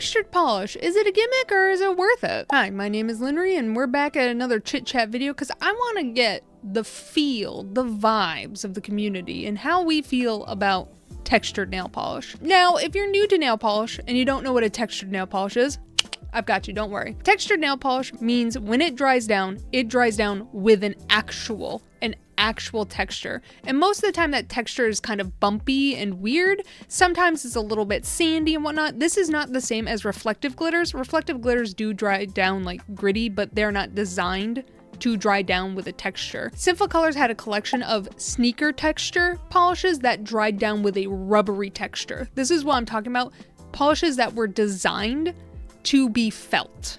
Textured polish, is it a gimmick or is it worth it? Hi, my name is Linry and we're back at another chit chat video because I want to get the feel, the vibes of the community and how we feel about textured nail polish. Now, if you're new to nail polish and you don't know what a textured nail polish is, I've got you, don't worry. Textured nail polish means when it dries down with an actual texture. And most of the time that texture is kind of bumpy and weird. Sometimes it's a little bit sandy and whatnot. This is not the same as reflective glitters. Reflective glitters do dry down like gritty, but they're not designed to dry down with a texture. Sinful Colors had a collection of sneaker texture polishes that dried down with a rubbery texture. This is what I'm talking about. Polishes that were designed to be felt.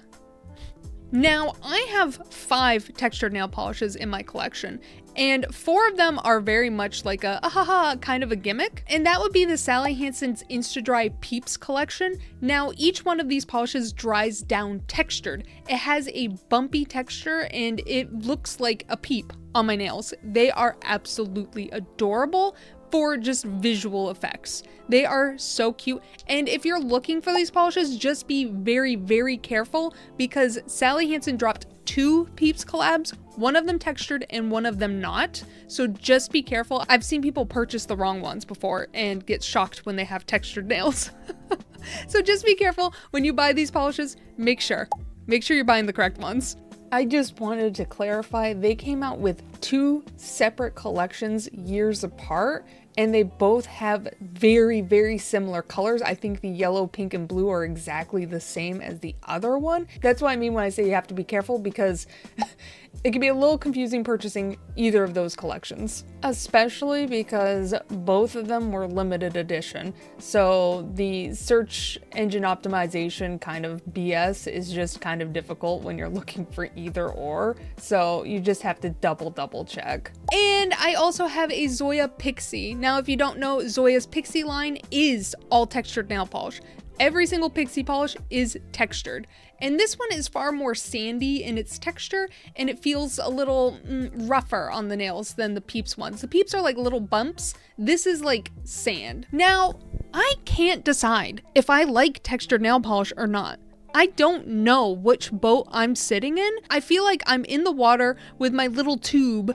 Now, I have 5 textured nail polishes in my collection, and 4 of them are very much like a ahaha kind of a gimmick, and that would be the Sally Hansen's Insta-Dry Peeps collection. Now, each one of these polishes dries down textured. It has a bumpy texture, and it looks like a peep on my nails. They are absolutely adorable for just visual effects. They are so cute. And if you're looking for these polishes, just be very, very careful because Sally Hansen dropped 2 Peeps collabs, one of them textured and one of them not. So just be careful. I've seen people purchase the wrong ones before and get shocked when they have textured nails. So just be careful when you buy these polishes. Make sure you're buying the correct ones. I just wanted to clarify, they came out with 2 separate collections years apart, and they both have very, very similar colors. I think the yellow, pink, and blue are exactly the same as the other one. That's what I mean when I say you have to be careful, because it can be a little confusing purchasing either of those collections, especially because both of them were limited edition. So the search engine optimization kind of BS is just kind of difficult when you're looking for either or. So you just have to double check. And I also have a Zoya Pixie. Now, if you don't know, Zoya's Pixie line is all textured nail polish. Every single Pixie polish is textured. And this one is far more sandy in its texture, and it feels a little rougher on the nails than the Peeps ones. The Peeps are like little bumps. This is like sand. Now, I can't decide if I like textured nail polish or not. I don't know which boat I'm sitting in. I feel like I'm in the water with my little tube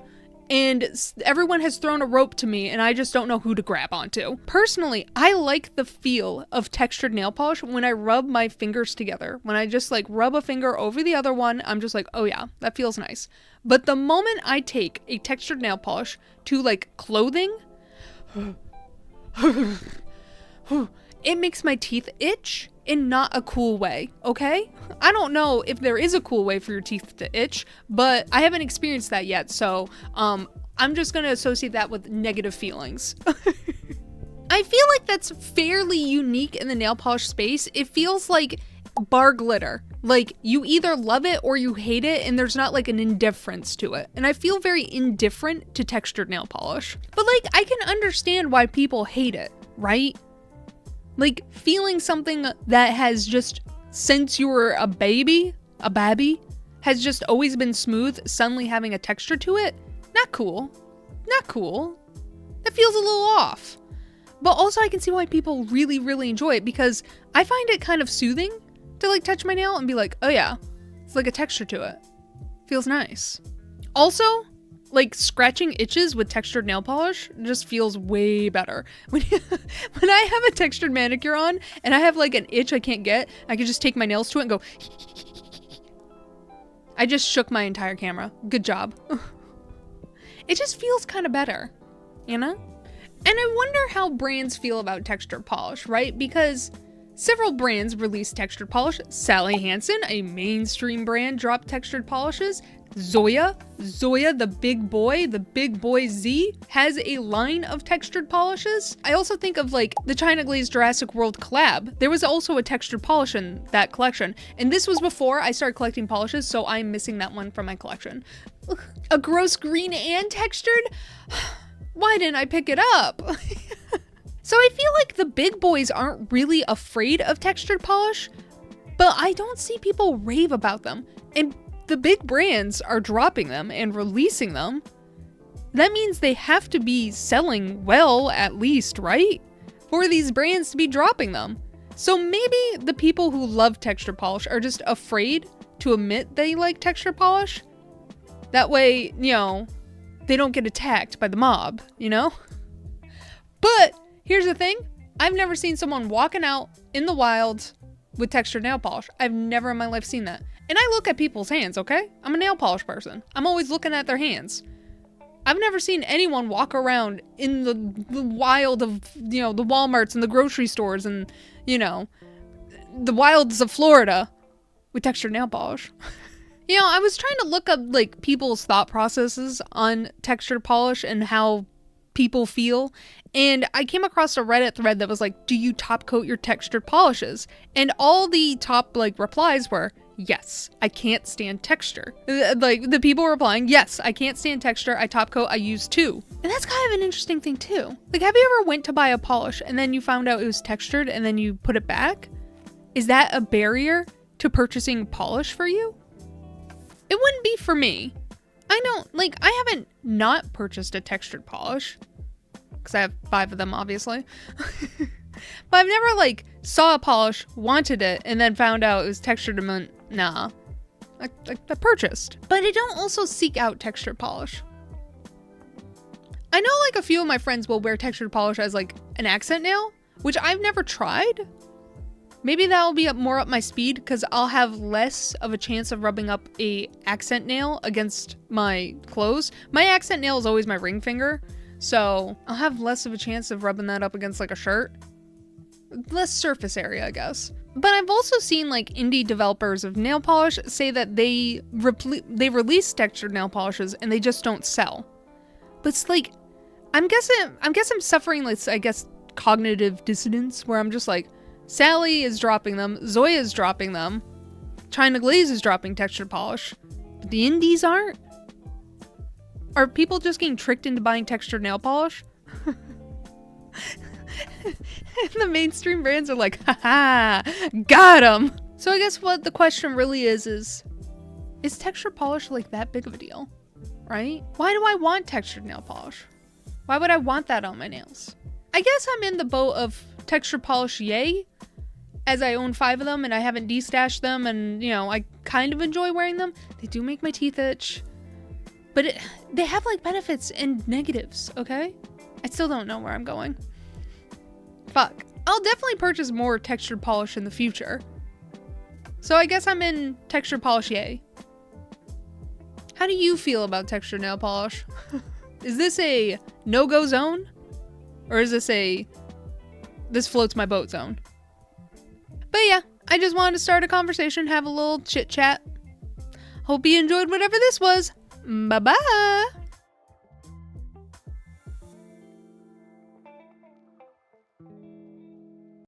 and everyone has thrown a rope to me and I just don't know who to grab onto. Personally, I like the feel of textured nail polish when I rub my fingers together. When I just like rub a finger over the other one, I'm just like, oh yeah, that feels nice. But the moment I take a textured nail polish to like clothing, it makes my teeth itch in not a cool way, okay? I don't know if there is a cool way for your teeth to itch, but I haven't experienced that yet, so I'm just gonna associate that with negative feelings. I feel like that's fairly unique in the nail polish space. It feels like bar glitter. Like, you either love it or you hate it, and there's not like an indifference to it. And I feel very indifferent to textured nail polish. But like, I can understand why people hate it, right? Like, feeling something that has just, since you were a babby, has just always been smooth, suddenly having a texture to it, not cool. Not cool. That feels a little off. But also I can see why people really, really enjoy it, because I find it kind of soothing to like touch my nail and be like, oh yeah, it's like a texture to it. Feels nice. Also, like, scratching itches with textured nail polish just feels way better. When I have a textured manicure on and I have like an itch I can't get, I can just take my nails to it and go. I just shook my entire camera. Good job. It just feels kind of better, you know? And I wonder how brands feel about textured polish, right? Because several brands release textured polish. Sally Hansen, a mainstream brand, dropped textured polishes. Zoya, the big boy Z, has a line of textured polishes. I also think of like the China Glaze Jurassic World collab. There was also a textured polish in that collection, and this was before I started collecting polishes, so I'm missing that one from my collection. Ugh, a gross green and textured? Why didn't I pick it up? So I feel like the big boys aren't really afraid of textured polish, but I don't see people rave about them. And the big brands are dropping them and releasing them. That means they have to be selling well, at least, right? For these brands to be dropping them. So maybe the people who love texture polish are just afraid to admit they like texture polish. That way, you know, they don't get attacked by the mob, you know? But here's the thing. I've never seen someone walking out in the wild with textured nail polish. I've never in my life seen that. And I look at people's hands, okay? I'm a nail polish person. I'm always looking at their hands. I've never seen anyone walk around in the wild of, you know, the Walmarts and the grocery stores and, you know, the wilds of Florida with textured nail polish. You know, I was trying to look up, like, people's thought processes on textured polish and how people feel, and I came across a Reddit thread that was like, do you top coat your textured polishes? And all the top, like, replies were, yes, I can't stand texture. Like, the people replying, yes, I can't stand texture, I top coat, I use two. And that's kind of an interesting thing too. Like, have you ever went to buy a polish and then you found out it was textured and then you put it back? Is that a barrier to purchasing polish for you? It wouldn't be for me. I haven't not purchased a textured polish, because I have 5 of them, obviously. But I've never, like, saw a polish, wanted it, and then found out it was textured and went, nah. I purchased. But I don't also seek out textured polish. I know, like, a few of my friends will wear textured polish as, like, an accent nail, which I've never tried. Maybe that'll be more up my speed, because I'll have less of a chance of rubbing up a accent nail against my clothes. My accent nail is always my ring finger, so I'll have less of a chance of rubbing that up against, like, a shirt. Less surface area, I guess. But I've also seen, like, indie developers of nail polish say that they release textured nail polishes and they just don't sell. But it's like, I'm guessing I'm suffering, like, I guess, cognitive dissonance, where I'm just like, Sally is dropping them, Zoya is dropping them, China Glaze is dropping textured polish, but the indies aren't? Are people just getting tricked into buying textured nail polish? And the mainstream brands are like, haha, got 'em! So I guess what the question really is textured polish like that big of a deal? Right? Why do I want textured nail polish? Why would I want that on my nails? I guess I'm in the boat of textured polish, yay, as I own 5 of them and I haven't destashed them, and, you know, I kind of enjoy wearing them. They do make my teeth itch, but they have, like, benefits and negatives, okay? I still don't know where I'm going. Fuck. I'll definitely purchase more textured polish in the future. So I guess I'm in textured polish, yay. How do you feel about textured nail polish? Is this a no-go zone? Or is this floats my boat zone? But yeah, I just wanted to start a conversation, have a little chit chat. Hope you enjoyed whatever this was. Bye-bye!